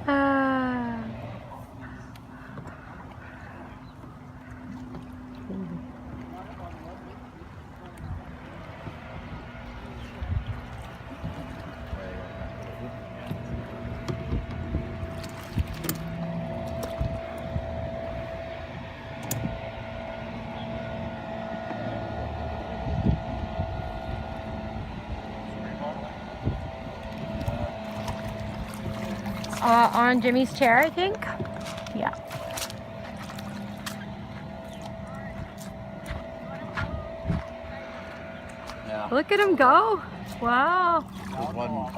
Ah. On Jimmy's chair, I think. Yeah. Yeah. Look at him go. Wow. There's one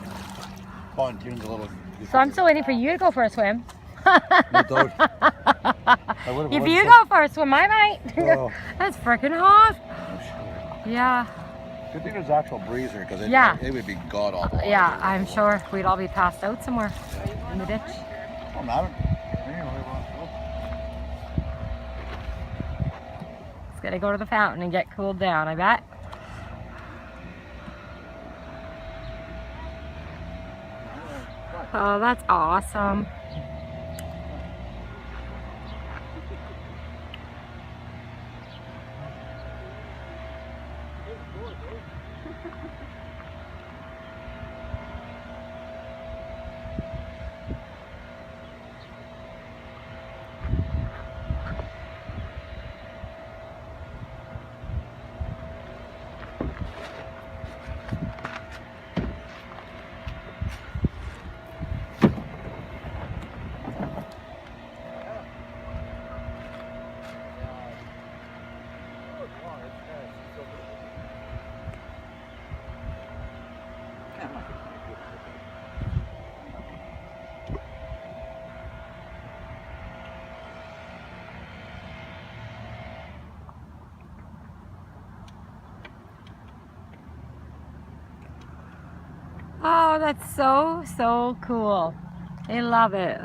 pontoon's a little. So I'm still waiting for you to go for a swim. No doubt. If you go for a swim, I might. Oh. That's freaking hot. Yeah. Good thing there's actual breezer because it would be god awful. Yeah, I'm sure we'd all be passed out somewhere in the ditch. Oh, man. It's gonna go to the fountain and get cooled down, I bet. Oh, that's awesome. Oh, that's so cool. I love it.